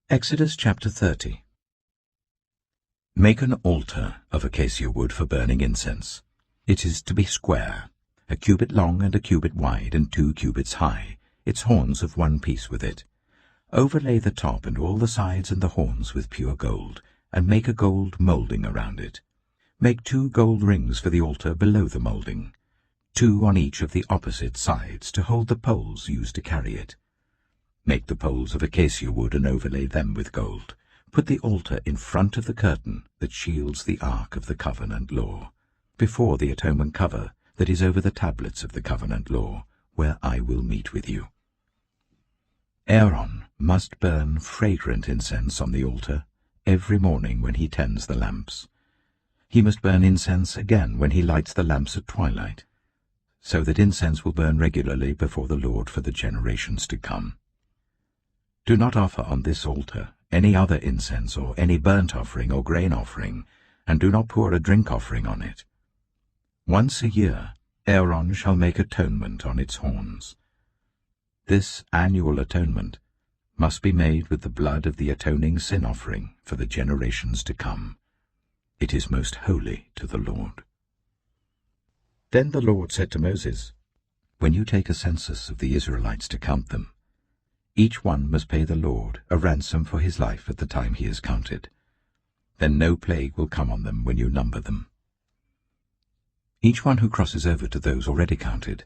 Exodus chapter 30. Make an altar of acacia wood for burning incense. It is to be square, a cubit long and a cubit wide and 2 cubits high, its horns of one piece with it. Overlay the top and all the sides and the horns with pure gold, and make a gold moulding around it. Make 2 gold rings for the altar below the moulding, 2 on each of the opposite sides to hold the poles used to carry it. Make the poles of acacia wood and overlay them with gold. Put the altar in front of the curtain that shields the ark of the covenant law, before the atonement cover that is over the tablets of the covenant law, where I will meet with you. Aaron must burn fragrant incense on the altar every morning when he tends the lamps. He must burn incense again when he lights the lamps at twilight, so that incense will burn regularly before the Lord for the generations to come. Do not offer on this altar any other incense or any burnt offering or grain offering, and do not pour a drink offering on it. Once a year Aaron shall make atonement on its horns. This annual atonement must be made with the blood of the atoning sin offering for the generations to come. It is most holy to the Lord. Then the Lord said to Moses, "When you take a census of the Israelites to count them, each one must pay the Lord a ransom for his life at the time he is counted. Then no plague will come on them when you number them. Each one who crosses over to those already counted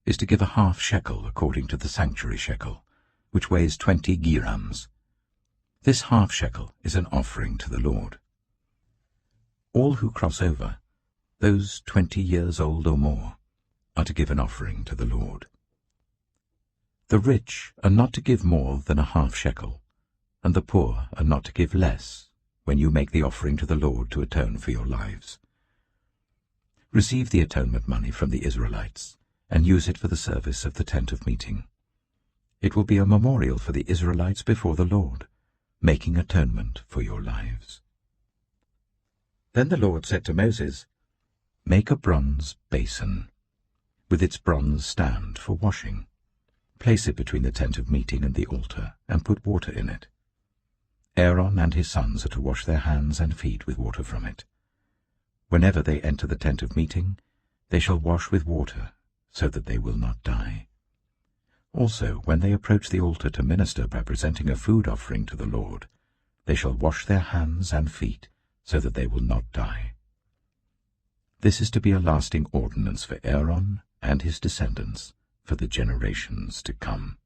is to give a half shekel according to the sanctuary shekel, which weighs 20 gerams. This half shekel is an offering to the Lord. All who cross over, those 20 years old or more, are to give an offering to the Lord. The rich are not to give more than a half shekel, and the poor are not to give less when you make the offering to the Lord to atone for your lives. Receive the atonement money from the Israelites, and use it for the service of the tent of meeting. It will be a memorial for the Israelites before the Lord, making atonement for your lives." Then the Lord said to Moses, "Make a bronze basin, with its bronze stand for washing. Place it between the tent of meeting and the altar, and put water in it. Aaron and his sons are to wash their hands and feet with water from it. Whenever they enter the tent of meeting, they shall wash with water, so that they will not die. Also, when they approach the altar to minister by presenting a food offering to the Lord, they shall wash their hands and feet, so that they will not die. This is to be a lasting ordinance for Aaron and his descendants, for the generations to come."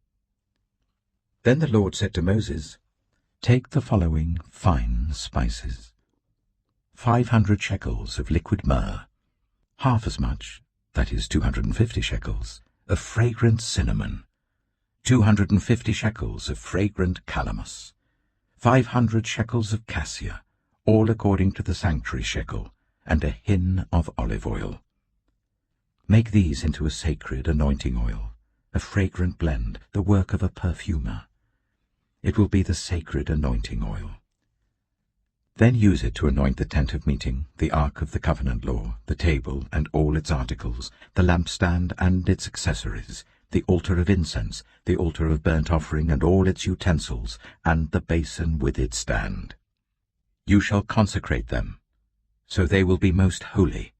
Then the Lord said to Moses, "Take the following fine spices: 500 shekels of liquid myrrh, half as much, that is 250 shekels, of fragrant cinnamon, 250 shekels of fragrant calamus, 500 shekels of cassia, all according to the sanctuary shekel, and a hin of olive oil. Make these into a sacred anointing oil, a fragrant blend, the work of a perfumer. It will be the sacred anointing oil. Then use it to anoint the tent of meeting, the ark of the covenant law, the table and all its articles, the lampstand and its accessories, the altar of incense, the altar of burnt offering and all its utensils, and the basin with its stand. You shall consecrate them, so they will be most holy,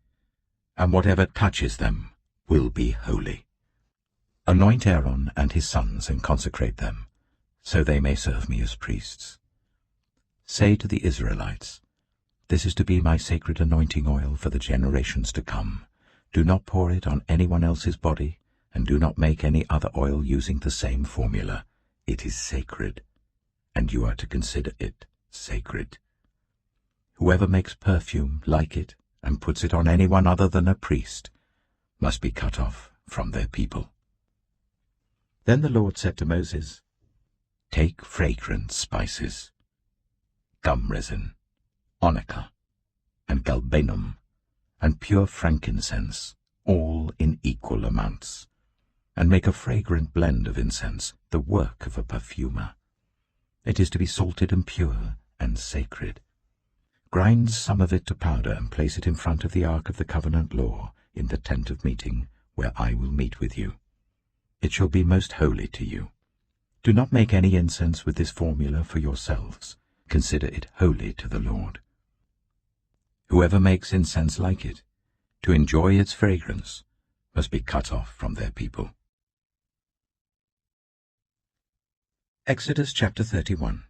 and whatever touches them will be holy. Anoint Aaron and his sons and consecrate them, so they may serve me as priests. Say to the Israelites, this is to be my sacred anointing oil for the generations to come. Do not pour it on anyone else's body, and do not make any other oil using the same formula. It is sacred, and you are to consider it sacred. Whoever makes perfume like it and puts it on anyone other than a priest must be cut off from their people." Then the Lord said to Moses, "Take fragrant spices, gum resin, onycha, and galbanum, and pure frankincense, all in equal amounts, and make a fragrant blend of incense, the work of a perfumer. It is to be salted and pure and sacred. Grind some of it to powder and place it in front of the ark of the covenant law in the tent of meeting, where I will meet with you. It shall be most holy to you. Do not make any incense with this formula for yourselves. Consider it holy to the Lord. Whoever makes incense like it, to enjoy its fragrance, must be cut off from their people. Exodus chapter 31.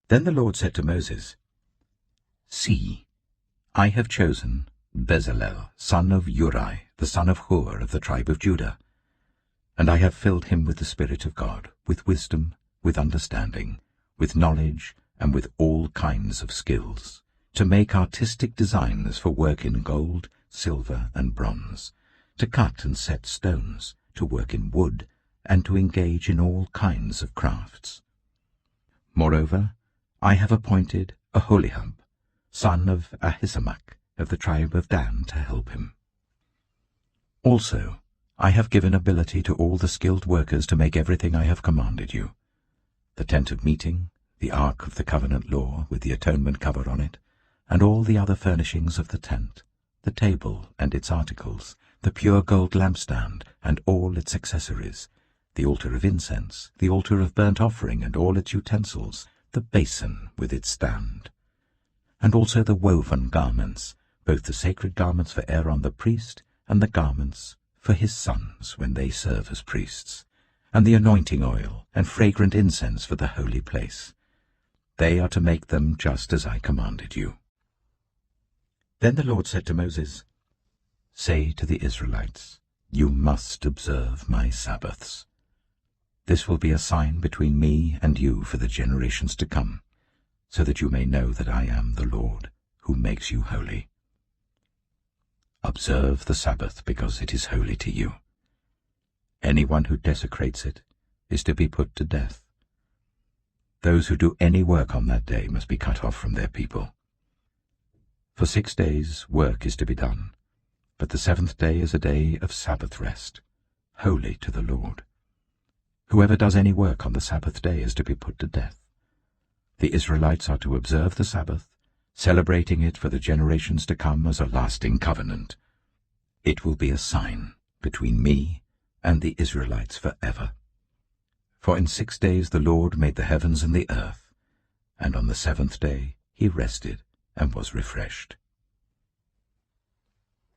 Then the Lord said to Moses, See, I have chosen Bezalel, son of Uri, the son of Hur of the tribe of Judah, and I have filled him with the Spirit of God, with wisdom, with understanding, with knowledge, and with all kinds of skills, to make artistic designs for work in gold, silver, and bronze, to cut and set stones, to work in wood, and to engage in all kinds of crafts. Moreover, I have appointed Aholiab, son of Ahisamach, of the tribe of Dan, to help him. Also, I have given ability to all the skilled workers to make everything I have commanded you: the tent of meeting, the ark of the covenant law with the atonement cover on it, and all the other furnishings of the tent, the table and its articles, the pure gold lampstand and all its accessories, the altar of incense, the altar of burnt offering and all its utensils, the basin with its stand, and also the woven garments, both the sacred garments for Aaron the priest and the garments for his sons when they serve as priests, and the anointing oil and fragrant incense for the holy place. They are to make them just as I commanded you. Then the Lord said to Moses, Say to the Israelites, You must observe my Sabbaths. This will be a sign between me and you for the generations to come, so that you may know that I am the Lord, who makes you holy. Observe the Sabbath because it is holy to you. Anyone who desecrates it is to be put to death. Those who do any work on that day must be cut off from their people. For 6 days work is to be done, but the 7th day is a day of Sabbath rest, holy to the Lord. Whoever does any work on the Sabbath day is to be put to death. The Israelites are to observe the Sabbath, celebrating it for the generations to come as a lasting covenant. It will be a sign between me and the Israelites forever. For in 6 days the Lord made the heavens and the earth, and on the 7th day he rested and was refreshed.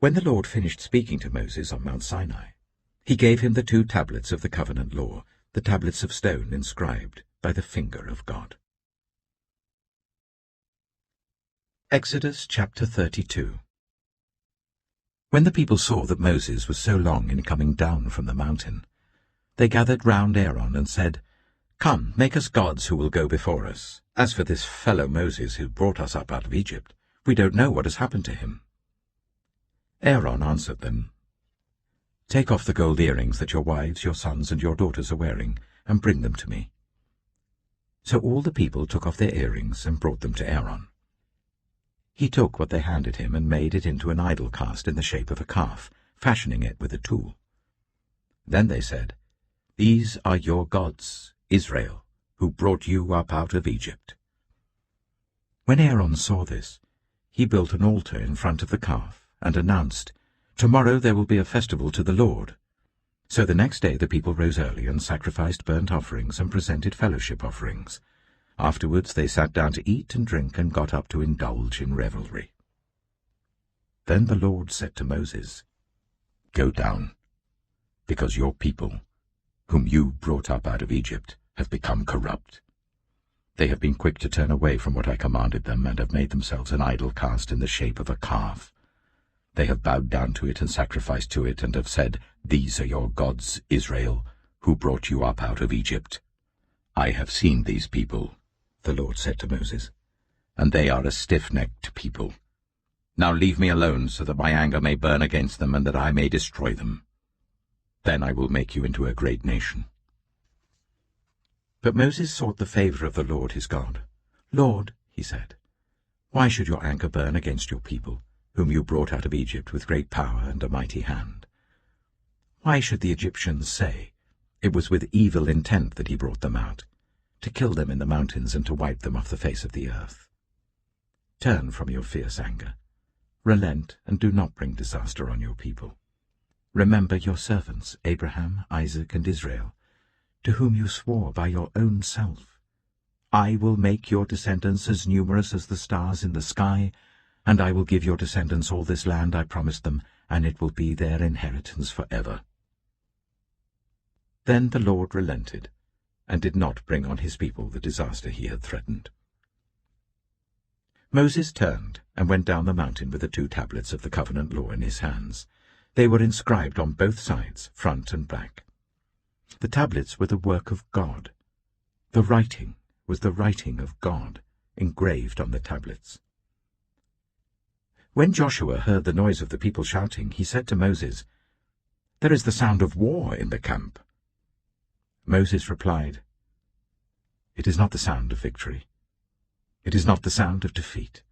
When the Lord finished speaking to Moses on Mount Sinai, he gave him the 2 tablets of the covenant law, the tablets of stone inscribed by the finger of God. Exodus chapter 32. When the people saw that Moses was so long in coming down from the mountain, they gathered round Aaron and said, Come, make us gods who will go before us. As for this fellow Moses who brought us up out of Egypt, we don't know what has happened to him. Aaron answered them, Take off the gold earrings that your wives, your sons, and your daughters are wearing, and bring them to me. So all the people took off their earrings and brought them to Aaron. He took what they handed him and made it into an idol cast in the shape of a calf, fashioning it with a tool. Then they said, These are your gods, Israel, who brought you up out of Egypt. When Aaron saw this, he built an altar in front of the calf and announced, Tomorrow there will be a festival to the Lord. So the next day the people rose early and sacrificed burnt offerings and presented fellowship offerings. Afterwards they sat down to eat and drink and got up to indulge in revelry. Then the Lord said to Moses, Go down, because your people, whom you brought up out of Egypt, have become corrupt. They have been quick to turn away from what I commanded them and have made themselves an idol cast in the shape of a calf. They have bowed down to it and sacrificed to it and have said, These are your gods, Israel, who brought you up out of Egypt. I have seen these people, the Lord said to Moses, and they are a stiff-necked people. Now leave me alone so that my anger may burn against them and that I may destroy them. Then I will make you into a great nation. But Moses sought the favor of the Lord his God. Lord, he said, why should your anger burn against your people, whom you brought out of Egypt with great power and a mighty hand? Why should the Egyptians say, It was with evil intent that he brought them out, to kill them in the mountains and to wipe them off the face of the earth? Turn from your fierce anger. Relent and do not bring disaster on your people. Remember your servants, Abraham, Isaac, and Israel, to whom you swore by your own self, I will make your descendants as numerous as the stars in the sky, and I will give your descendants all this land I promised them, and it will be their inheritance forever. Then the Lord relented, and did not bring on his people the disaster he had threatened. Moses turned and went down the mountain with the 2 tablets of the covenant law in his hands. They were inscribed on both sides, front and back. The tablets were the work of God. The writing was the writing of God, engraved on the tablets. When Joshua heard the noise of the people shouting, he said to Moses, "There is the sound of war in the camp." Moses replied, "It is not the sound of victory. It is not the sound of defeat.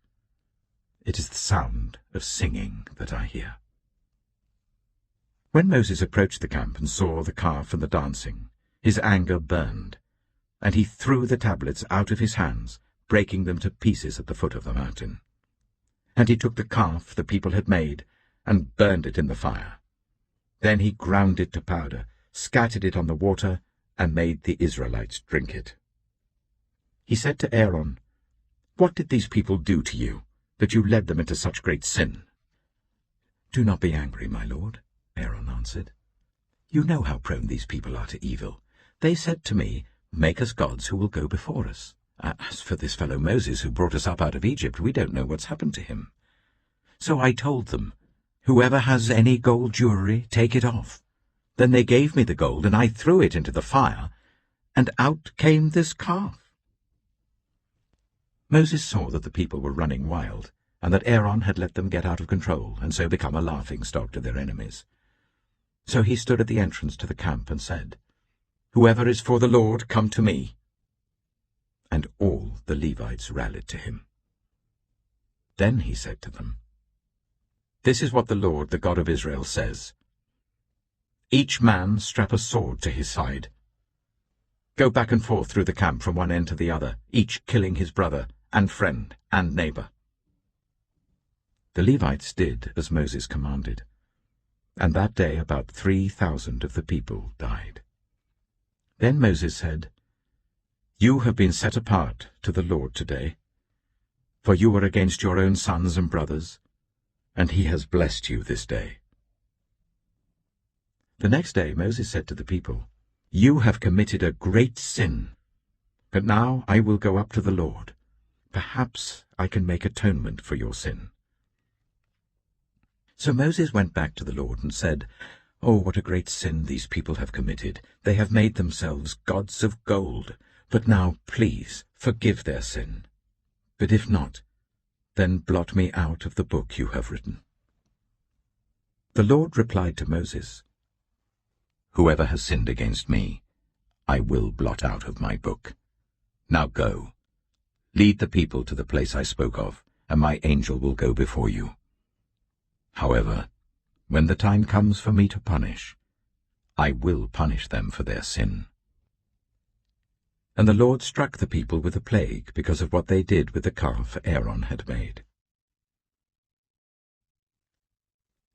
It is the sound of singing that I hear." When Moses approached the camp and saw the calf and the dancing, his anger burned, and he threw the tablets out of his hands, breaking them to pieces at the foot of the mountain. And he took the calf the people had made and burned it in the fire. Then he ground it to powder, scattered it on the water, and made the Israelites drink it. He said to Aaron, "What did these people do to you, that you led them into such great sin?" "Do not be angry, my lord," Aaron answered. "You know how prone these people are to evil. They said to me, 'Make us gods who will go before us.' As for this fellow Moses who brought us up out of Egypt, we don't know what's happened to him. So I told them, 'Whoever has any gold jewelry, take it off.' Then they gave me the gold, and I threw it into the fire, and out came this calf." Moses saw that the people were running wild, and that Aaron had let them get out of control, and so become a laughing-stock to their enemies. So he stood at the entrance to the camp and said, "Whoever is for the Lord, come to me." And all the Levites rallied to him. Then he said to them, "This is what the Lord, the God of Israel, says. Each man strap a sword to his side. Go back and forth through the camp from one end to the other, each killing his brother and friend and neighbor." The Levites did as Moses commanded, and that day about 3,000 of the people died. Then Moses said, "You have been set apart to the Lord today, for you were against your own sons and brothers, and he has blessed you this day." The next day Moses said to the people, "You have committed a great sin, but now I will go up to the Lord. Perhaps I can make atonement for your sin." So Moses went back to the Lord and said, "Oh, what a great sin these people have committed! They have made themselves gods of gold. But now, please, forgive their sin. But if not, then blot me out of the book you have written." The Lord replied to Moses, "Whoever has sinned against me, I will blot out of my book. Now go, lead the people to the place I spoke of, and my angel will go before you. However, when the time comes for me to punish, I will punish them for their sin." And the Lord struck the people with a plague because of what they did with the calf Aaron had made.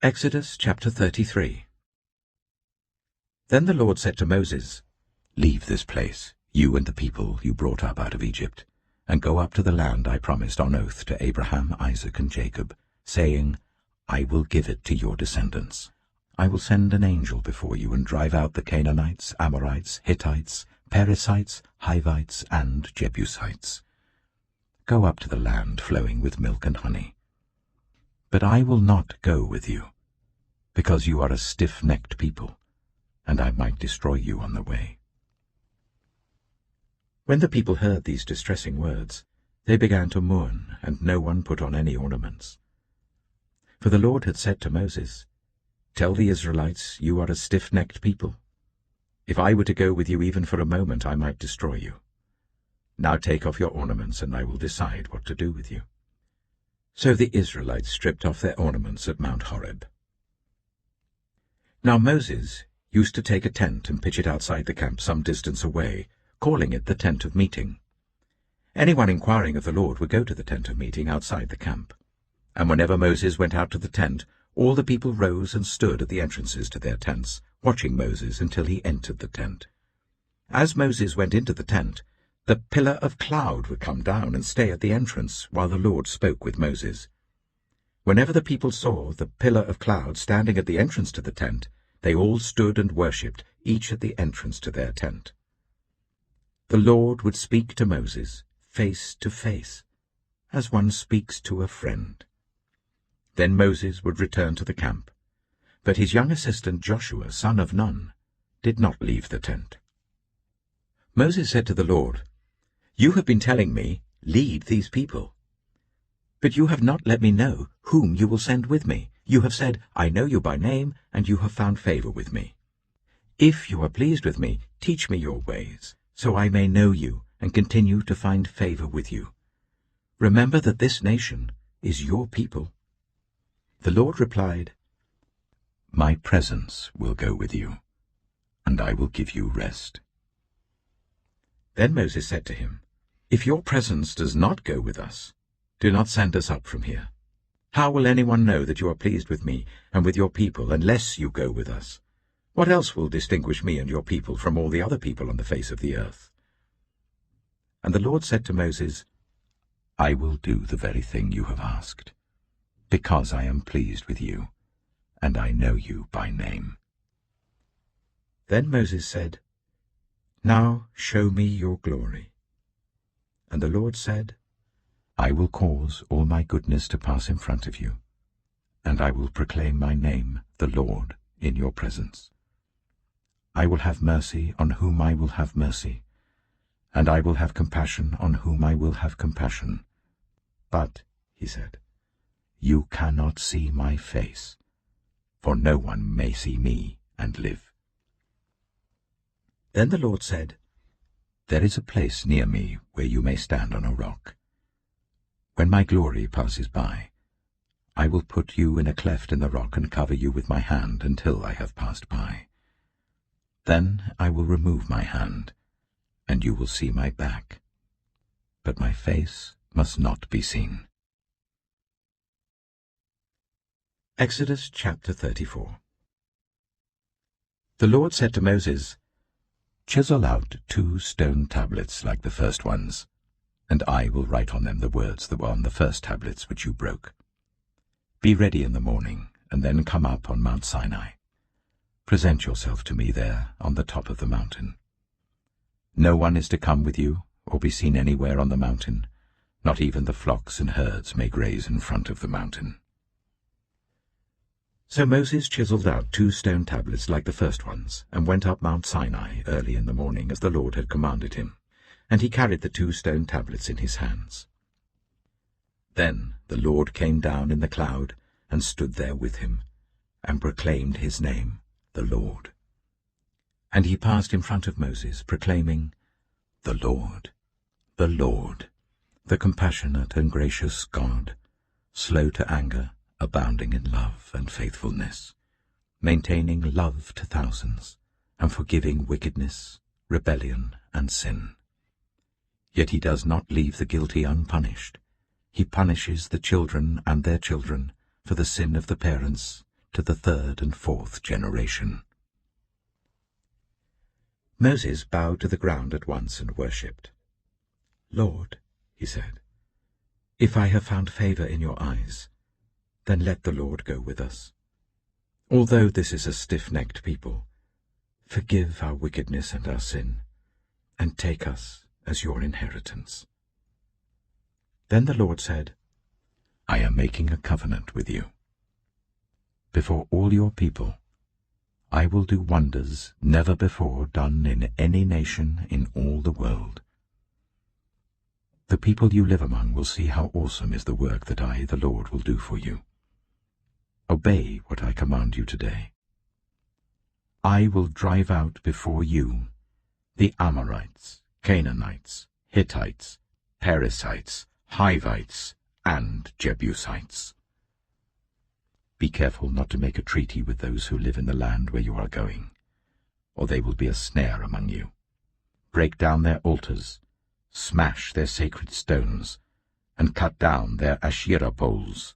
Exodus chapter 33. Then the Lord said to Moses, "Leave this place, you and the people you brought up out of Egypt, and go up to the land I promised on oath to Abraham, Isaac, and Jacob, saying, 'I will give it to your descendants. I will send an angel before you and drive out the Canaanites, Amorites, Hittites, Perizzites, Hivites, and Jebusites. Go up to the land flowing with milk and honey. But I will not go with you, because you are a stiff-necked people, and I might destroy you on the way." When the people heard these distressing words, they began to mourn, and no one put on any ornaments. For the Lord had said to Moses, "Tell the Israelites, you are a stiff-necked people. If I were to go with you even for a moment, I might destroy you. Now take off your ornaments, and I will decide what to do with you." So the Israelites stripped off their ornaments at Mount Horeb. Now Moses used to take a tent and pitch it outside the camp some distance away, calling it the tent of meeting. Anyone inquiring of the Lord would go to the tent of meeting outside the camp. And whenever Moses went out to the tent, all the people rose and stood at the entrances to their tents, watching Moses until he entered the tent. As Moses went into the tent, the pillar of cloud would come down and stay at the entrance while the Lord spoke with Moses. Whenever the people saw the pillar of cloud standing at the entrance to the tent, they all stood and worshipped, each at the entrance to their tent. The Lord would speak to Moses face to face, as one speaks to a friend. Then Moses would return to the camp, but his young assistant Joshua, son of Nun, did not leave the tent. Moses said to the Lord, "You have been telling me, 'Lead these people.' But you have not let me know whom you will send with me. You have said, 'I know you by name, and you have found favor with me.' If you are pleased with me, teach me your ways, so I may know you and continue to find favor with you. Remember that this nation is your people." The Lord replied, "My presence will go with you, and I will give you rest." Then Moses said to him, "If your presence does not go with us, do not send us up from here. How will anyone know that you are pleased with me and with your people unless you go with us? What else will distinguish me and your people from all the other people on the face of the earth?" And the Lord said to Moses, "I will do the very thing you have asked, because I am pleased with you, and I know you by name." Then Moses said, "Now show me your glory." And the Lord said, "I will cause all my goodness to pass in front of you, and I will proclaim my name, the Lord, in your presence. I will have mercy on whom I will have mercy, and I will have compassion on whom I will have compassion. But," he said, "you cannot see my face, for no one may see me and live." Then the Lord said, "There is a place near me where you may stand on a rock. When my glory passes by, I will put you in a cleft in the rock and cover you with my hand until I have passed by. Then I will remove my hand, and you will see my back, but my face must not be seen." Exodus chapter 34. The Lord said to Moses, "Chisel out 2 stone tablets like the first ones, and I will write on them the words that were on the first tablets which you broke. Be ready in the morning, and then come up on Mount Sinai. Present yourself to me there on the top of the mountain. No one is to come with you or be seen anywhere on the mountain. Not even the flocks and herds may graze in front of the mountain." So Moses chiseled out 2 stone tablets like the first ones, and went up Mount Sinai early in the morning, as the Lord had commanded him, and he carried the 2 stone tablets in his hands. Then the Lord came down in the cloud, and stood there with him, and proclaimed his name, the Lord. And he passed in front of Moses, proclaiming, the Lord, the compassionate and gracious God, slow to anger, abounding in love and faithfulness, maintaining love to thousands, and forgiving wickedness, rebellion, and sin. Yet he does not leave the guilty unpunished. He punishes the children and their children for the sin of the parents to the 3rd and 4th generation. Moses bowed to the ground at once and worshipped. "Lord," he said, "if I have found favor in your eyes, then let the Lord go with us. Although this is a stiff-necked people, forgive our wickedness and our sin, and take us as your inheritance." Then the Lord said, "I am making a covenant with you. Before all your people, I will do wonders never before done in any nation in all the world. The people you live among will see how awesome is the work that I, the Lord, will do for you. Obey what I command you today. I will drive out before you the Amorites, Canaanites, Hittites, Perizzites, Hivites, and Jebusites. Be careful not to make a treaty with those who live in the land where you are going, or they will be a snare among you. Break down their altars, smash their sacred stones, and cut down their Asherah poles.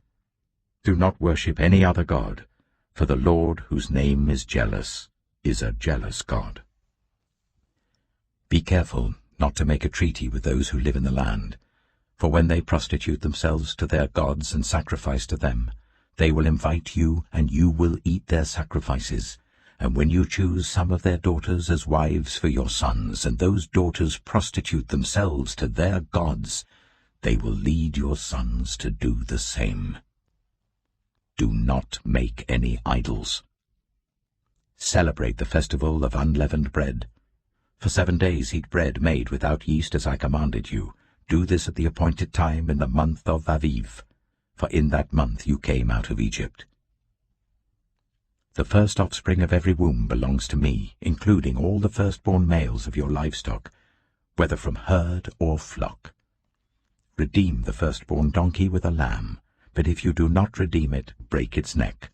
Do not worship any other god, for the Lord, whose name is jealous, is a jealous God." Be careful not to make a treaty with those who live in the land, for when they prostitute themselves to their gods and sacrifice to them, they will invite you, and you will eat their sacrifices. And when you choose some of their daughters as wives for your sons, and those daughters prostitute themselves to their gods, they will lead your sons to do the same. Do not make any idols. Celebrate the festival of unleavened bread. For 7 days eat bread made without yeast as I commanded you. Do this at the appointed time in the month of Aviv, for in that month you came out of Egypt. The first offspring of every womb belongs to me, including all the firstborn males of your livestock, whether from herd or flock. Redeem the firstborn donkey with a lamb, but if you do not redeem it, break its neck.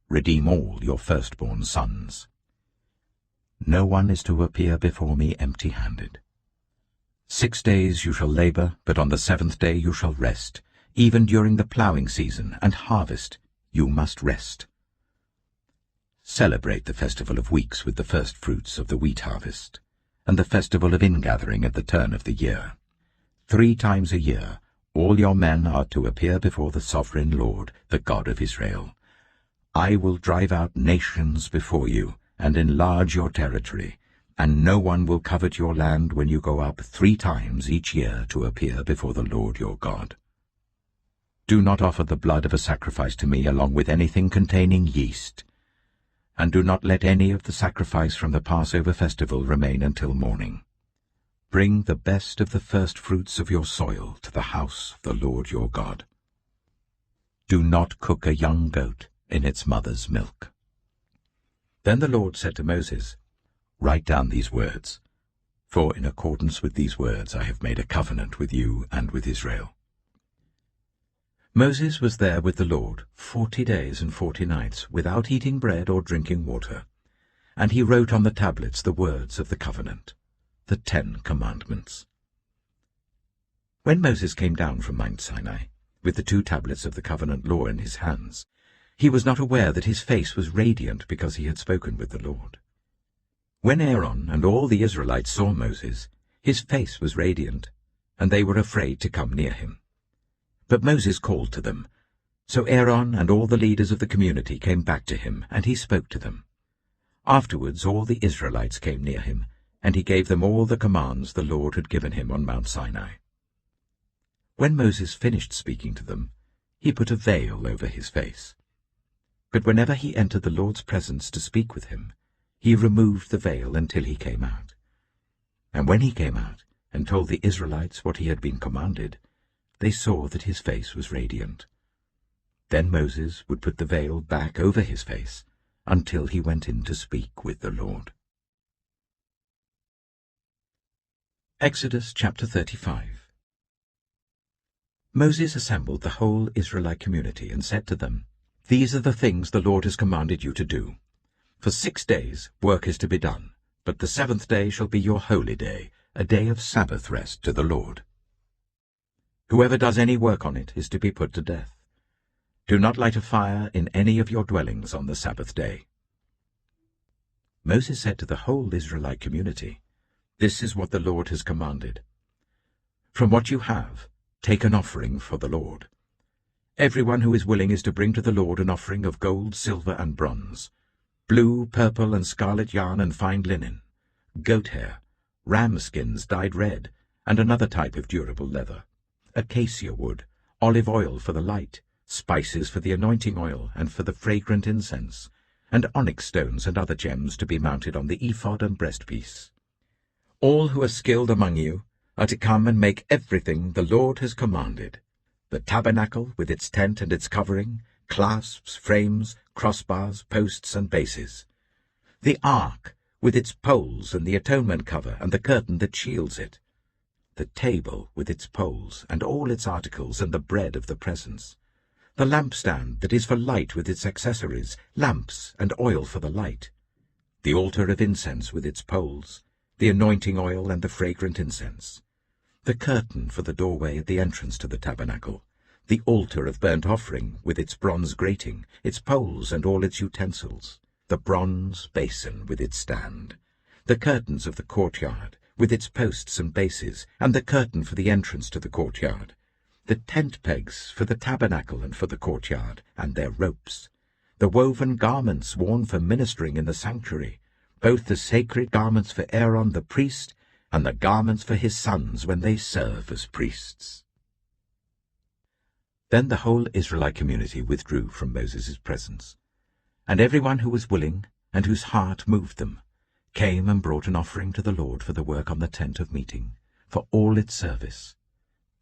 Redeem all your firstborn sons. No one is to appear before me empty-handed. 6 days you shall labor, but on the 7th day you shall rest. Even during the plowing season and harvest you must rest. Celebrate the festival of weeks with the first fruits of the wheat harvest, and the festival of ingathering at the turn of the year. 3 times a year all your men are to appear before the sovereign Lord, the God of Israel. I will drive out nations before you, and enlarge your territory, and no one will covet your land when you go up 3 times each year to appear before the Lord your God. Do not offer the blood of a sacrifice to me along with anything containing yeast, and do not let any of the sacrifice from the Passover festival remain until morning. Bring the best of the first fruits of your soil to the house of the Lord your God. Do not cook a young goat in its mother's milk. Then the Lord said to Moses, Write down these words, for in accordance with these words I have made a covenant with you and with Israel. Moses was there with the Lord 40 days and 40 nights, without eating bread or drinking water, and he wrote on the tablets the words of the covenant, the 10 commandments. When Moses came down from Mount Sinai, with the 2 tablets of the covenant law in his hands, he was not aware that his face was radiant because he had spoken with the Lord. When Aaron and all the Israelites saw Moses, his face was radiant, and they were afraid to come near him. But Moses called to them. So Aaron and all the leaders of the community came back to him, and he spoke to them. Afterwards all the Israelites came near him, and he gave them all the commands the Lord had given him on Mount Sinai. When Moses finished speaking to them, he put a veil over his face. But whenever he entered the Lord's presence to speak with him, he removed the veil until he came out. And when he came out and told the Israelites what he had been commanded, they saw that his face was radiant. Then Moses would put the veil back over his face until he went in to speak with the Lord. Exodus chapter 35. Moses assembled the whole Israelite community and said to them, These are the things the Lord has commanded you to do. For 6 days work is to be done, but the 7th day shall be your holy day, a day of Sabbath rest to the Lord. Whoever does any work on it is to be put to death. Do not light a fire in any of your dwellings on the Sabbath day. Moses said to the whole Israelite community, This is what the Lord has commanded. From what you have, take an offering for the Lord. Everyone who is willing is to bring to the Lord an offering of gold, silver, and bronze, blue, purple, and scarlet yarn and fine linen, goat hair, ram skins dyed red, and another type of durable leather, acacia wood, olive oil for the light, spices for the anointing oil and for the fragrant incense, and onyx stones and other gems to be mounted on the ephod and breastpiece. All who are skilled among you are to come and make everything the Lord has commanded: the tabernacle with its tent and its covering, clasps, frames, crossbars, posts, and bases; the ark with its poles and the atonement cover and the curtain that shields it; the table with its poles and all its articles and the bread of the presence; the lampstand that is for light with its accessories, lamps and oil for the light; the altar of incense with its poles, the anointing oil and the fragrant incense; the curtain for the doorway at the entrance to the tabernacle; the altar of burnt offering with its bronze grating, its poles and all its utensils; the bronze basin with its stand; the curtains of the courtyard with its posts and bases, and the curtain for the entrance to the courtyard, the tent pegs for the tabernacle and for the courtyard, and their ropes, the woven garments worn for ministering in the sanctuary, both the sacred garments for Aaron the priest, and the garments for his sons when they serve as priests. Then the whole Israelite community withdrew from Moses' presence, and everyone who was willing, and whose heart moved them, came and brought an offering to the Lord for the work on the tent of meeting, for all its service,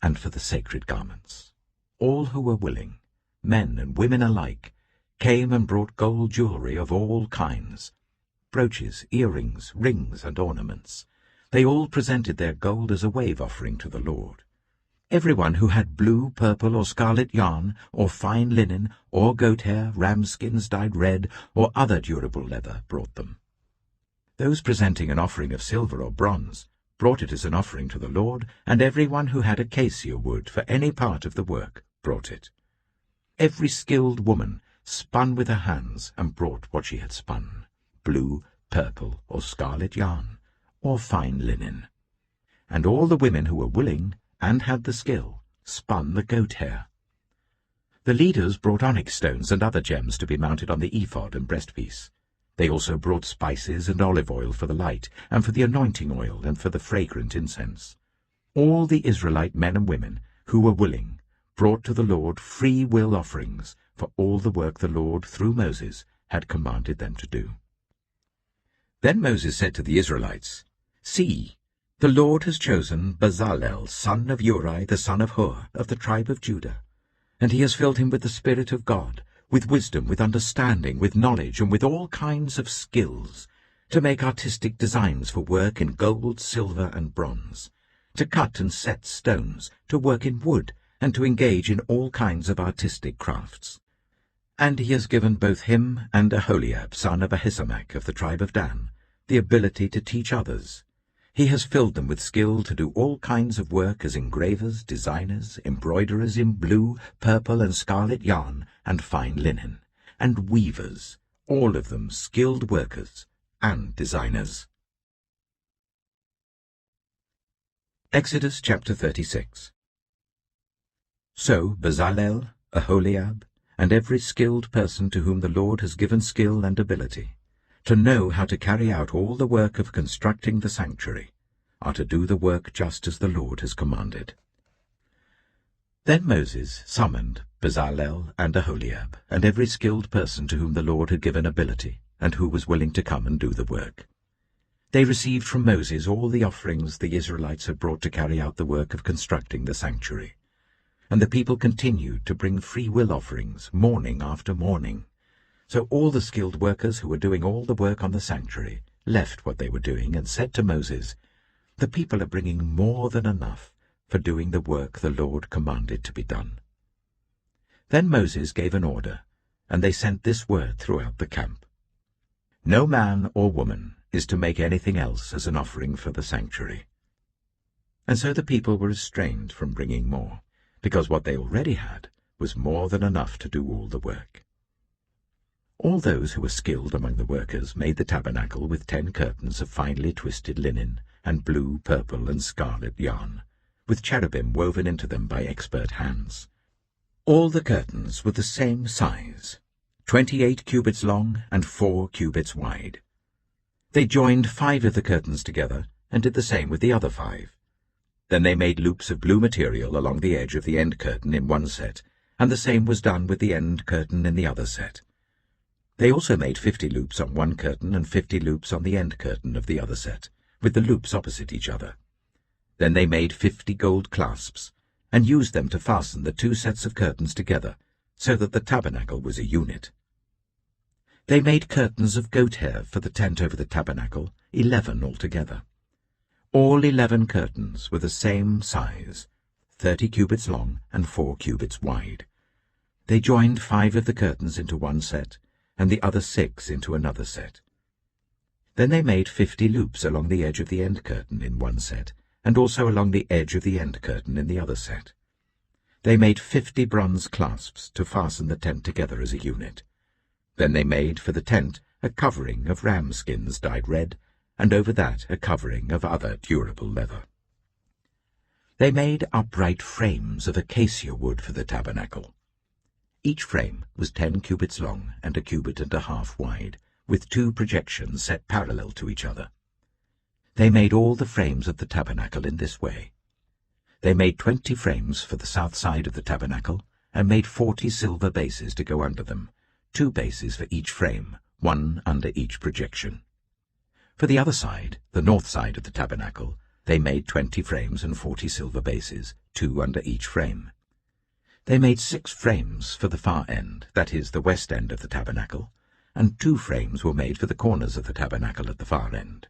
and for the sacred garments. All who were willing, men and women alike, came and brought gold jewelry of all kinds, brooches, earrings, rings, and ornaments. They all presented their gold as a wave offering to the Lord. Everyone who had blue, purple, or scarlet yarn, or fine linen, or goat hair, ram skins dyed red, or other durable leather brought them. Those presenting an offering of silver or bronze brought it as an offering to the Lord, and everyone who had acacia wood for any part of the work brought it. Every skilled woman spun with her hands and brought what she had spun, blue, purple, or scarlet yarn, or fine linen. And all the women who were willing and had the skill spun the goat hair. The leaders brought onyx stones and other gems to be mounted on the ephod and breastpiece. They also brought spices and olive oil for the light, and for the anointing oil, and for the fragrant incense. All the Israelite men and women who were willing brought to the Lord free will offerings for all the work the Lord, through Moses, had commanded them to do. Then Moses said to the Israelites, "See, the Lord has chosen Bezalel, son of Uri, the son of Hur, of the tribe of Judah, and he has filled him with the Spirit of God, with wisdom, with understanding, with knowledge, and with all kinds of skills, to make artistic designs for work in gold, silver, and bronze, to cut and set stones, to work in wood, and to engage in all kinds of artistic crafts. And he has given both him and Aholiab, son of Ahisamach, of the tribe of Dan, the ability to teach others. He has filled them with skill to do all kinds of work as engravers, designers, embroiderers in blue, purple, and scarlet yarn, and fine linen, and weavers, all of them skilled workers and designers." Exodus chapter 36. So Bezalel, Aholiab, and every skilled person to whom the Lord has given skill and ability, to know how to carry out all the work of constructing the sanctuary, are to do the work just as the Lord has commanded. Then Moses summoned Bezalel and Aholiab, and every skilled person to whom the Lord had given ability, and who was willing to come and do the work. They received from Moses all the offerings the Israelites had brought to carry out the work of constructing the sanctuary. And the people continued to bring free will offerings morning after morning. So all the skilled workers who were doing all the work on the sanctuary left what they were doing and said to Moses, "The people are bringing more than enough for doing the work the Lord commanded to be done." Then Moses gave an order, and they sent this word throughout the camp: "No man or woman is to make anything else as an offering for the sanctuary." And so the people were restrained from bringing more, because what they already had was more than enough to do all the work. All those who were skilled among the workers made the tabernacle with 10 curtains of finely twisted linen and blue, purple, and scarlet yarn, with cherubim woven into them by expert hands. All the curtains were the same size, 28 cubits long and 4 cubits wide. They joined 5 of the curtains together and did the same with the other 5. Then they made loops of blue material along the edge of the end curtain in one set, and the same was done with the end curtain in the other set. They also made 50 loops on one curtain and 50 loops on the end curtain of the other set, with the loops opposite each other. Then they made 50 gold clasps, and used them to fasten the 2 sets of curtains together, so that the tabernacle was a unit. They made curtains of goat hair for the tent over the tabernacle, 11 altogether. All 11 curtains were the same size, 30 cubits long and 4 cubits wide. They joined 5 of the curtains into one set, and the other 6 into another set. Then they made 50 loops along the edge of the end curtain in one set, and also along the edge of the end curtain in the other set. They made 50 bronze clasps to fasten the tent together as a unit. Then they made for the tent a covering of ram skins dyed red, and over that a covering of other durable leather. They made upright frames of acacia wood for the tabernacle. Each frame was 10 cubits long and a cubit and a half wide, with 2 projections set parallel to each other. They made all the frames of the tabernacle in this way. They made 20 frames for the south side of the tabernacle, and made 40 silver bases to go under them, 2 bases for each frame, 1 under each projection. For the other side, the north side of the tabernacle, they made 20 frames and 40 silver bases, 2 under each frame. They made 6 frames for the far end, that is, the west end of the tabernacle, and 2 frames were made for the corners of the tabernacle at the far end.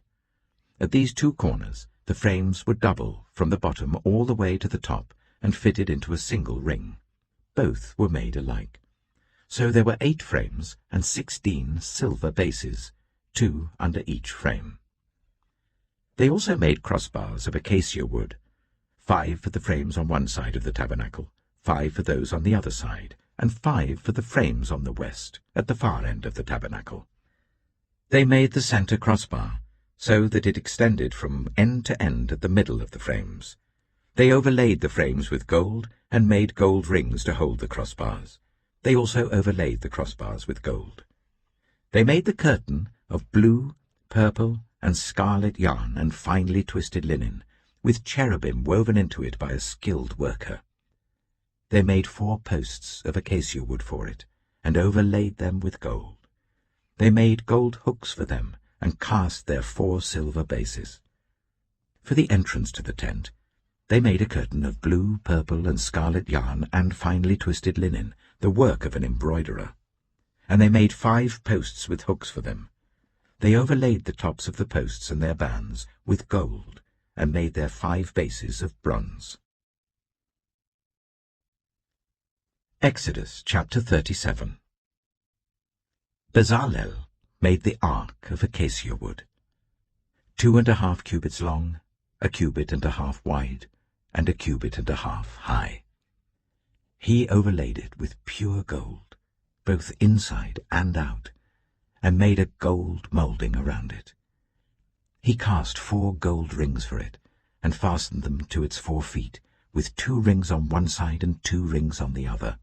At these 2 corners, the frames were double from the bottom all the way to the top and fitted into a single ring. Both were made alike. So there were 8 frames and 16 silver bases, 2 under each frame. They also made crossbars of acacia wood, 5 for the frames on one side of the tabernacle, 5 for those on the other side, and 5 for the frames on the west, at the far end of the tabernacle. They made the center crossbar, so that it extended from end to end at the middle of the frames. They overlaid the frames with gold, and made gold rings to hold the crossbars. They also overlaid the crossbars with gold. They made the curtain of blue, purple, and scarlet yarn and finely twisted linen, with cherubim woven into it by a skilled worker. They made 4 posts of acacia wood for it, and overlaid them with gold. They made gold hooks for them, and cast their 4 silver bases. For the entrance to the tent, they made a curtain of blue, purple, and scarlet yarn and finely twisted linen, the work of an embroiderer. And they made 5 posts with hooks for them. They overlaid the tops of the posts and their bands with gold, and made their 5 bases of bronze. Exodus chapter 37. Bezalel made the ark of acacia wood, 2.5 cubits long, a cubit and a half wide, and a cubit and a half high. He overlaid it with pure gold, both inside and out, and made a gold moulding around it. He cast 4 gold rings for it, and fastened them to its 4 feet, with 2 rings on one side and 2 rings on the other.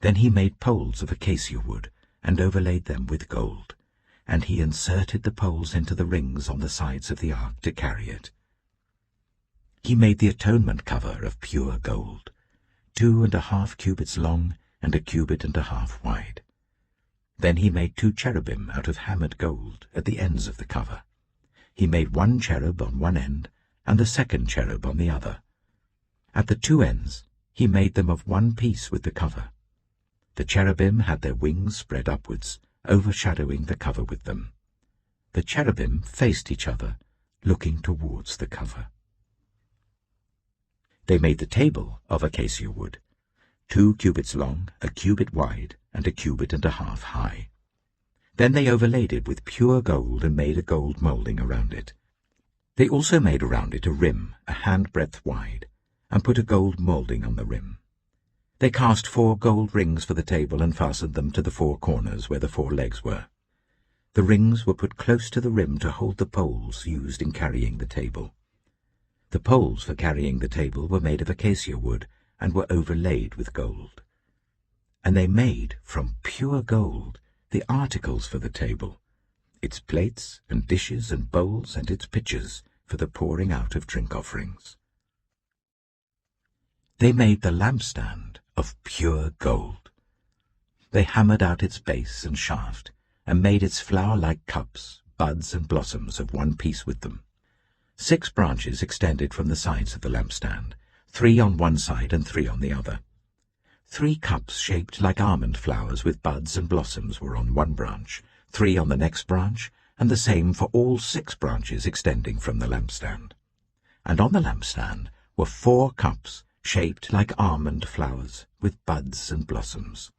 Then he made poles of acacia wood, and overlaid them with gold, and he inserted the poles into the rings on the sides of the ark to carry it. He made the atonement cover of pure gold, 2.5 cubits long and a cubit and a half wide. Then he made 2 cherubim out of hammered gold at the ends of the cover. He made 1 cherub on one end, and the second cherub on the other. At the 2 ends he made them of one piece with the cover. The cherubim had their wings spread upwards, overshadowing the cover with them. The cherubim faced each other, looking towards the cover. They made the table of acacia wood, 2 cubits long, a cubit wide, and a cubit and a half high. Then they overlaid it with pure gold and made a gold moulding around it. They also made around it a rim, a handbreadth wide, and put a gold moulding on the rim. They cast 4 gold rings for the table and fastened them to the 4 corners where the 4 legs were. The rings were put close to the rim to hold the poles used in carrying the table. The poles for carrying the table were made of acacia wood and were overlaid with gold. And they made, from pure gold, the articles for the table, its plates and dishes and bowls and its pitchers for the pouring out of drink offerings. They made the lampstand of pure gold. They hammered out its base and shaft, and made its flower-like cups, buds and blossoms of one piece with them. 6 branches extended from the sides of the lampstand, 3 on one side and 3 on the other. 3 cups shaped like almond flowers with buds and blossoms were on one branch, 3 on the next branch, and the same for all 6 branches extending from the lampstand. And on the lampstand were 4 cups shaped like almond flowers with buds and blossoms.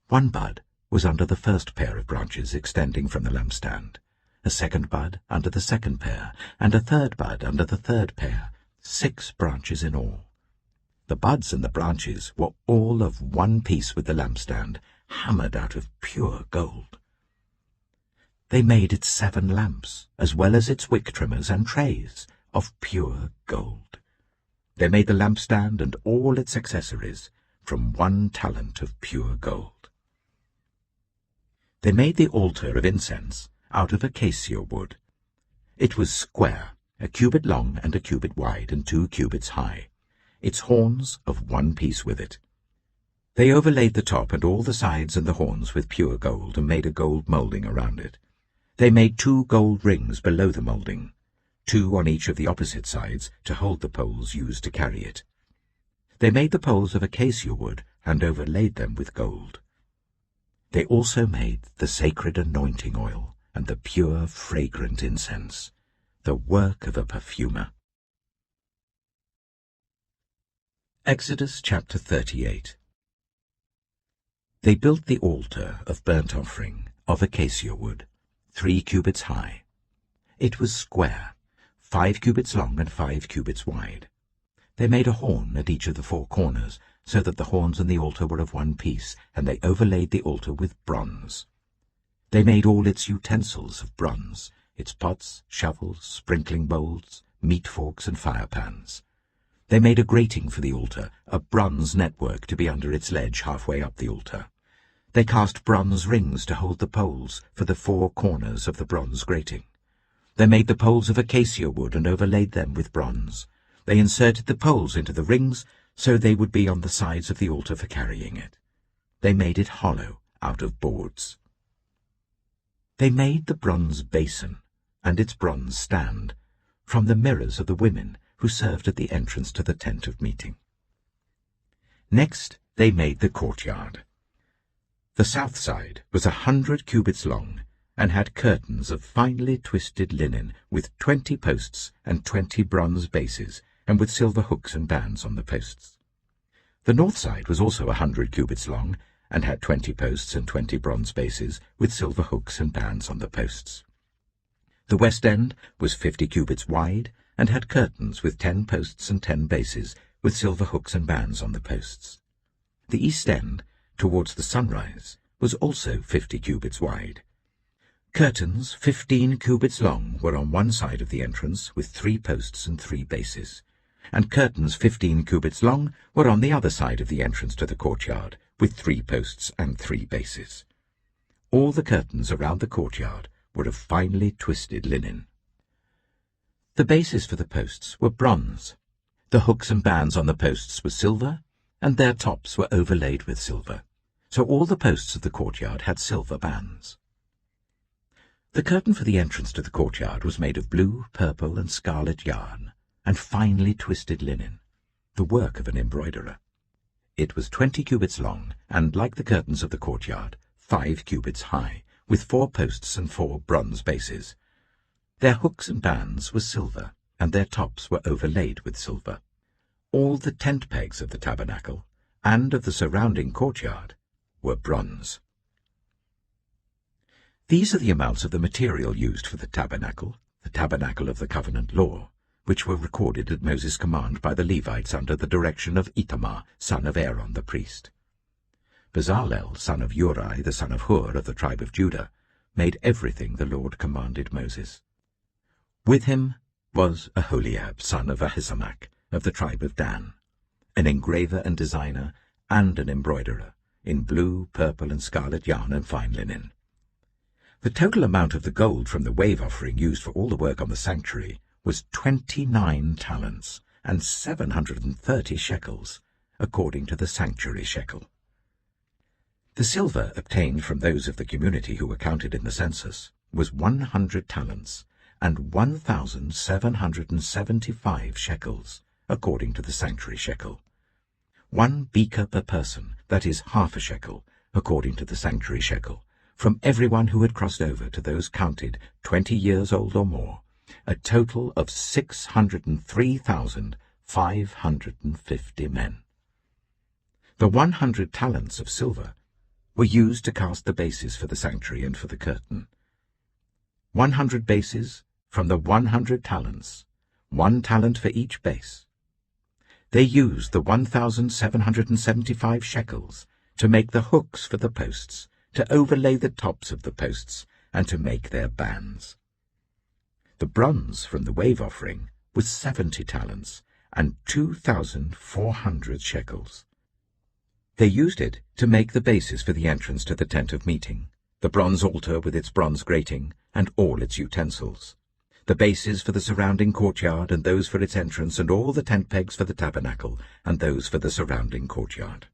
1 bud was under the first pair of branches extending from the lampstand, a 2nd bud under the 2nd pair, and a 3rd bud under the 3rd pair, 6 branches in all. The buds and the branches were all of one piece with the lampstand, hammered out of pure gold. They made its 7 lamps, as well as its wick trimmers and trays, of pure gold. They made the lampstand and all its accessories from 1 talent of pure gold. They made the altar of incense out of acacia wood. It was square, a cubit long and a cubit wide and 2 cubits high, its horns of 1 piece with it. They overlaid the top and all the sides and the horns with pure gold and made a gold moulding around it. They made 2 gold rings below the moulding, 2 on each of the opposite sides to hold the poles used to carry it. They made the poles of acacia wood and overlaid them with gold. They also made the sacred anointing oil and the pure fragrant incense, the work of a perfumer. Exodus chapter 38. They built the altar of burnt offering of acacia wood, 3 cubits high. It was square, 5 cubits long and 5 cubits wide. They made a horn at each of the 4 corners, so that the horns and the altar were of 1 piece, and they overlaid the altar with bronze. They made all its utensils of bronze, its pots, shovels, sprinkling bowls, meat forks, and fire pans. They made a grating for the altar, a bronze network to be under its ledge halfway up the altar. They cast bronze rings to hold the poles for the 4 corners of the bronze grating. They made the poles of acacia wood and overlaid them with bronze. They inserted the poles into the rings so they would be on the sides of the altar for carrying it. They made it hollow out of boards. They made the bronze basin and its bronze stand from the mirrors of the women who served at the entrance to the tent of meeting. Next they made the courtyard. The south side was 100 cubits long and had curtains of finely twisted linen with 20 posts and 20 bronze bases, and with silver hooks and bands on the posts. The north side was also 100 cubits long and had 20 posts and 20 bronze bases, with silver hooks and bands on the posts. The west end was 50 cubits wide and had curtains with 10 posts and 10 bases, with silver hooks and bands on the posts. The east end, towards the sunrise, was also 50 cubits wide. Curtains 15 cubits long were on one side of the entrance with 3 posts and 3 bases, and curtains 15 cubits long were on the other side of the entrance to the courtyard with 3 posts and 3 bases. All the curtains around the courtyard were of finely twisted linen. The bases for the posts were bronze. The hooks and bands on the posts were silver, and their tops were overlaid with silver. So all the posts of the courtyard had silver bands. The curtain for the entrance to the courtyard was made of blue, purple, and scarlet yarn, and finely twisted linen, the work of an embroiderer. It was 20 cubits long, and, like the curtains of the courtyard, 5 cubits high, with 4 posts and 4 bronze bases. Their hooks and bands were silver, and their tops were overlaid with silver. All the tent pegs of the tabernacle, and of the surrounding courtyard, were bronze. These are the amounts of the material used for the tabernacle of the covenant law, which were recorded at Moses' command by the Levites under the direction of Itamar, son of Aaron the priest. Bezalel, son of Uri, the son of Hur of the tribe of Judah, made everything the Lord commanded Moses. With him was Aholiab, son of Ahisamach, of the tribe of Dan, an engraver and designer and an embroiderer, in blue, purple, and scarlet yarn and fine linen. The total amount of the gold from the wave offering used for all the work on the sanctuary was 29 talents and 730 shekels, according to the sanctuary shekel. The silver obtained from those of the community who were counted in the census was 100 talents and 1,775 shekels, according to the sanctuary shekel. 1 beaker per person, that is half a shekel, according to the sanctuary shekel, from everyone who had crossed over to those counted 20 years old or more, a total of 603,550 men. The 100 talents of silver were used to cast the bases for the sanctuary and for the curtain. 100 bases from the 100 talents, 1 talent for each base. They used the 1,775 shekels to make the hooks for the posts, to overlay the tops of the posts, and to make their bands. The bronze from the wave offering was 70 talents and 2,400 shekels. They used it to make the bases for the entrance to the tent of meeting, the bronze altar with its bronze grating and all its utensils, the bases for the surrounding courtyard and those for its entrance, and all the tent pegs for the tabernacle and those for the surrounding courtyard.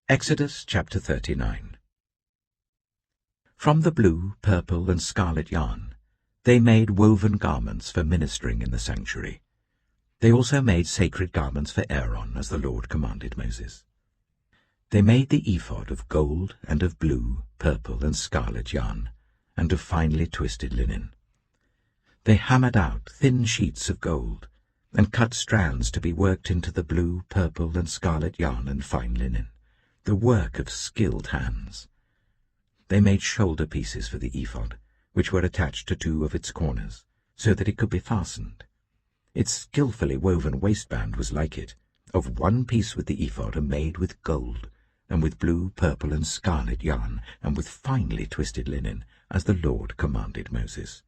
Exodus chapter 39. From the blue, purple, and scarlet yarn, they made woven garments for ministering in the sanctuary. They also made sacred garments for Aaron, as the Lord commanded Moses. They made the ephod of gold and of blue, purple, and scarlet yarn, and of finely twisted linen. They hammered out thin sheets of gold, and cut strands to be worked into the blue, purple, and scarlet yarn and fine linen, the work of skilled hands. They made shoulder pieces for the ephod, which were attached to 2 of its corners, so that it could be fastened. Its skillfully woven waistband was like it, of one piece with the ephod, and made with gold, and with blue, purple, and scarlet yarn, and with finely twisted linen, as the Lord commanded Moses.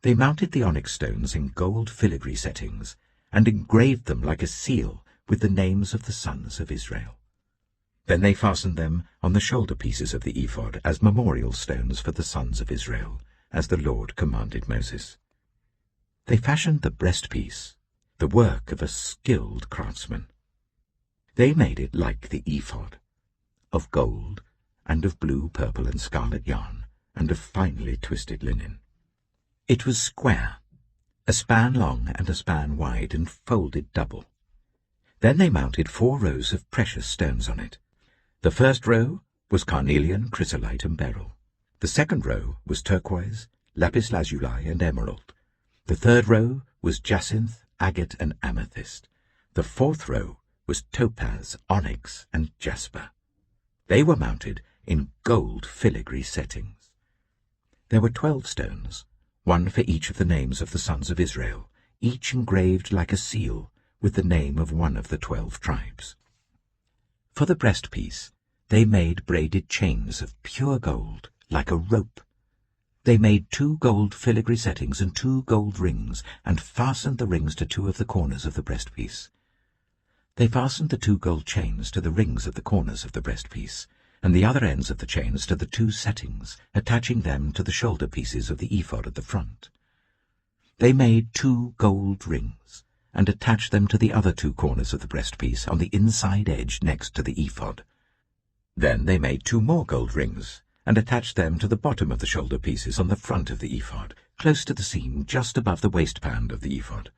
They mounted the onyx stones in gold filigree settings, and engraved them like a seal with the names of the sons of Israel. Then they fastened them on the shoulder pieces of the ephod as memorial stones for the sons of Israel, as the Lord commanded Moses. They fashioned the breastpiece, the work of a skilled craftsman. They made it like the ephod, of gold, and of blue, purple, and scarlet yarn, and of finely twisted linen. It was square, a span long and a span wide, and folded double. Then they mounted 4 rows of precious stones on it. The first row was carnelian, chrysolite, and beryl. The second row was turquoise, lapis lazuli, and emerald. The third row was jacinth, agate, and amethyst. The fourth row was topaz, onyx, and jasper. They were mounted in gold filigree settings. There were 12 stones, 1 for each of the names of the sons of Israel, each engraved like a seal with the name of one of the 12 tribes. For the breastpiece, they made braided chains of pure gold, like a rope. They made 2 gold filigree settings and 2 gold rings, and fastened the rings to 2 of the corners of the breastpiece. They fastened the 2 gold chains to the rings at the corners of the breastpiece, and the other ends of the chains to the 2 settings, attaching them to the shoulder pieces of the ephod at the front. They made 2 gold rings, and attached them to the other 2 corners of the breastpiece on the inside edge next to the ephod. Then they made 2 more gold rings, and attached them to the bottom of the shoulder pieces on the front of the ephod, close to the seam just above the waistband of the ephod.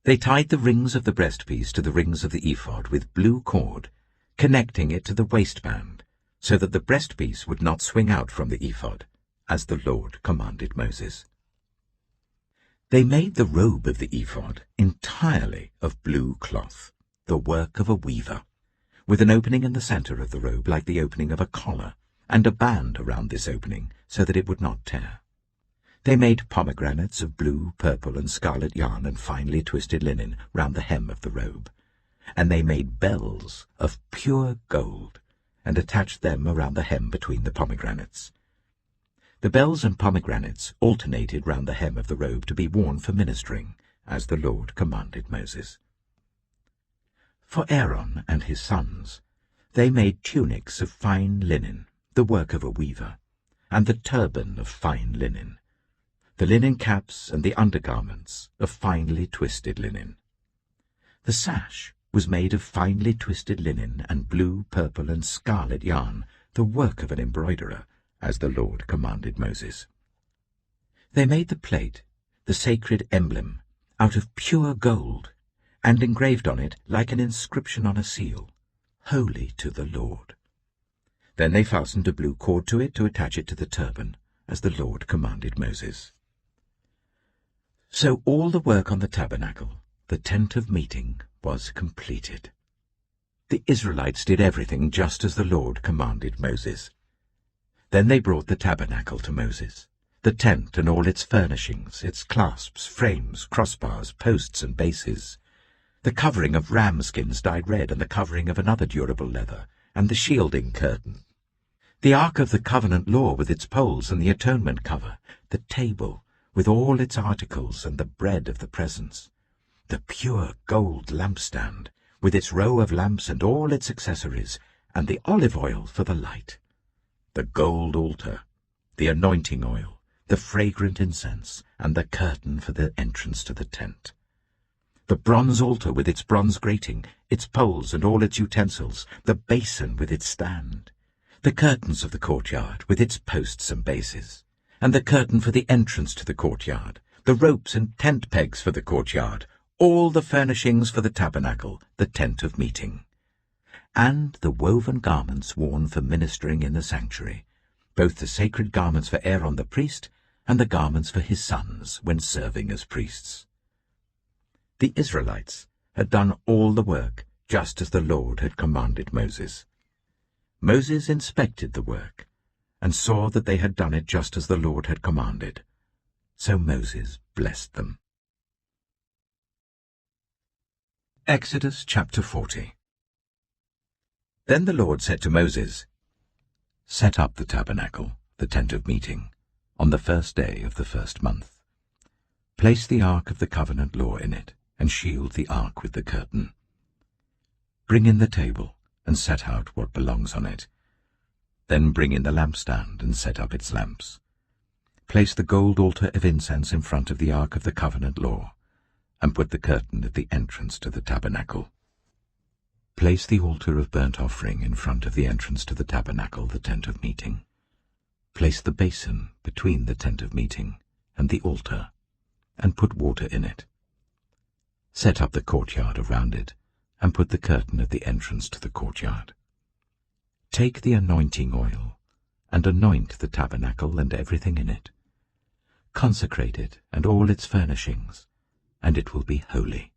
They tied the rings of the breastpiece to the rings of the ephod with blue cord, connecting it to the waistband, so that the breastpiece would not swing out from the ephod, as the Lord commanded Moses. They made the robe of the ephod entirely of blue cloth, the work of a weaver, with an opening in the center of the robe like the opening of a collar, and a band around this opening so that it would not tear. They made pomegranates of blue, purple, and scarlet yarn and finely twisted linen round the hem of the robe, and they made bells of pure gold, and attached them around the hem between the pomegranates. The bells and pomegranates alternated round the hem of the robe to be worn for ministering, as the Lord commanded Moses. For Aaron and his sons, they made tunics of fine linen, the work of a weaver, and the turban of fine linen, the linen caps and the undergarments of finely twisted linen. The sash was made of finely twisted linen and blue, purple, and scarlet yarn, the work of an embroiderer, as the Lord commanded Moses. They made the plate, the sacred emblem, out of pure gold, and engraved on it, like an inscription on a seal, "Holy to the Lord." Then they fastened a blue cord to it to attach it to the turban, as the Lord commanded Moses. So all the work on the tabernacle, the tent of meeting, was completed. The Israelites did everything just as the Lord commanded Moses. Then they brought the tabernacle to Moses, the tent and all its furnishings, its clasps, frames, crossbars, posts, and bases, the covering of ram skins dyed red, and the covering of another durable leather, and the shielding curtain. the Ark of the Covenant law with its poles and the atonement cover, the table with all its articles and the bread of the presence, the pure gold lampstand with its row of lamps and all its accessories, and the olive oil for the light, the gold altar, the anointing oil, the fragrant incense, and the curtain for the entrance to the tent, the bronze altar with its bronze grating, its poles and all its utensils, the basin with its stand, the curtains of the courtyard with its posts and bases, and the curtain for the entrance to the courtyard, the ropes and tent pegs for the courtyard, all the furnishings for the tabernacle, the tent of meeting, and the woven garments worn for ministering in the sanctuary, both the sacred garments for Aaron the priest and the garments for his sons when serving as priests. The Israelites had done all the work just as the Lord had commanded Moses. Moses inspected the work and saw that they had done it just as the Lord had commanded. So Moses blessed them. Exodus chapter 40. Then the Lord said to Moses, "Set up the tabernacle, the tent of meeting, on the first day of the first month. Place the ark of the covenant law in it, and shield the ark with the curtain. Bring in the table, and set out what belongs on it. Then bring in the lampstand, and set up its lamps. Place the gold altar of incense in front of the ark of the covenant law, and put the curtain at the entrance to the tabernacle. Place the altar of burnt offering in front of the entrance to the tabernacle, the tent of meeting. Place the basin between the tent of meeting and the altar, and put water in it. Set up the courtyard around it, and put the curtain at the entrance to the courtyard. Take the anointing oil, and anoint the tabernacle and everything in it. Consecrate it and all its furnishings, and it will be holy.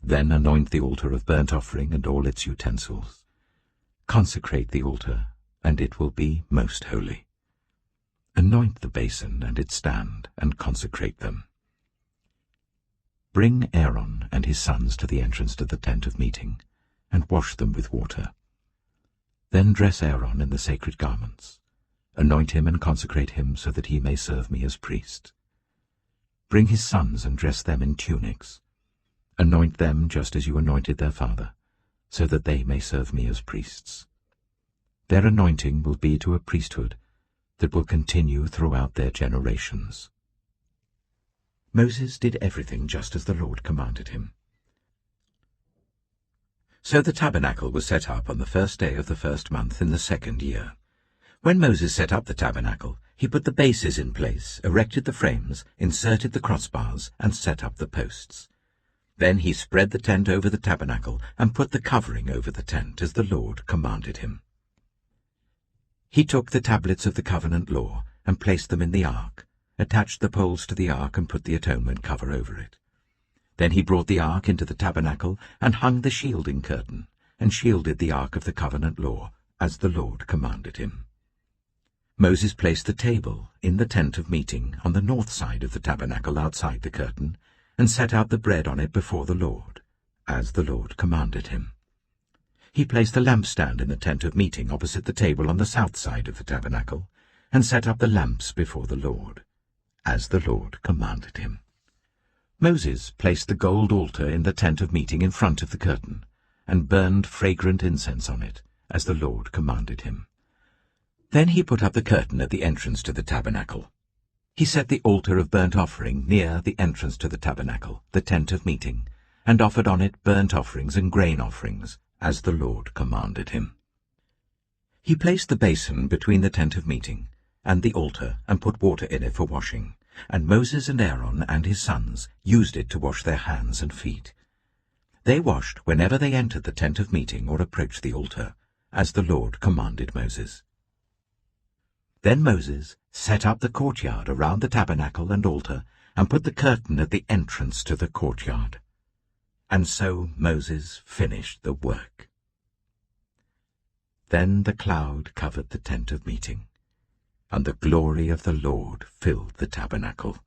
Then anoint the altar of burnt offering and all its utensils. Consecrate the altar, and it will be most holy. Anoint the basin and its stand, and consecrate them. Bring Aaron and his sons to the entrance to the tent of meeting, and wash them with water. Then dress Aaron in the sacred garments. Anoint him and consecrate him so that he may serve me as priest. Bring his sons and dress them in tunics. Anoint them just as you anointed their father, so that they may serve me as priests. Their anointing will be to a priesthood that will continue throughout their generations." Moses did everything just as the Lord commanded him. So the tabernacle was set up on the first day of the first month in the second year. When Moses set up the tabernacle, he put the bases in place, erected the frames, inserted the crossbars, and set up the posts. Then he spread the tent over the tabernacle and put the covering over the tent, as the Lord commanded him. He took the tablets of the covenant law and placed them in the ark, attached the poles to the ark and put the atonement cover over it. Then he brought the ark into the tabernacle and hung the shielding curtain, and shielded the ark of the covenant law, as the Lord commanded him. Moses placed the table in the tent of meeting on the north side of the tabernacle outside the curtain, and set out the bread on it before the Lord, as the Lord commanded him. He placed the lampstand in the tent of meeting opposite the table on the south side of the tabernacle, and set up the lamps before the Lord, as the Lord commanded him. Moses placed the gold altar in the tent of meeting in front of the curtain, and burned fragrant incense on it, as the Lord commanded him. Then he put up the curtain at the entrance to the tabernacle. He set the altar of burnt offering near the entrance to the tabernacle, the tent of meeting, and offered on it burnt offerings and grain offerings, as the Lord commanded him. He placed the basin between the tent of meeting and the altar, and put water in it for washing, and Moses and Aaron and his sons used it to wash their hands and feet. They washed whenever they entered the tent of meeting or approached the altar, as the Lord commanded Moses. Then Moses set up the courtyard around the tabernacle and altar, and put the curtain at the entrance to the courtyard. And so Moses finished the work. Then the cloud covered the tent of meeting, and the glory of the Lord filled the tabernacle.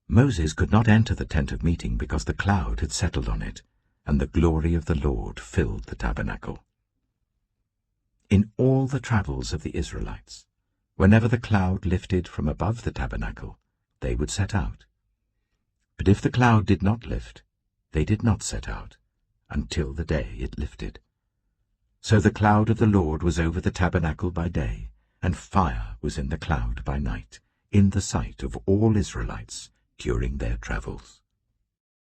Moses could not enter the tent of meeting because the cloud had settled on it, and the glory of the Lord filled the tabernacle. In all the travels of the Israelites, whenever the cloud lifted from above the tabernacle, they would set out. But if the cloud did not lift, they did not set out, until the day it lifted. So the cloud of the Lord was over the tabernacle by day, and fire was in the cloud by night, in the sight of all Israelites during their travels.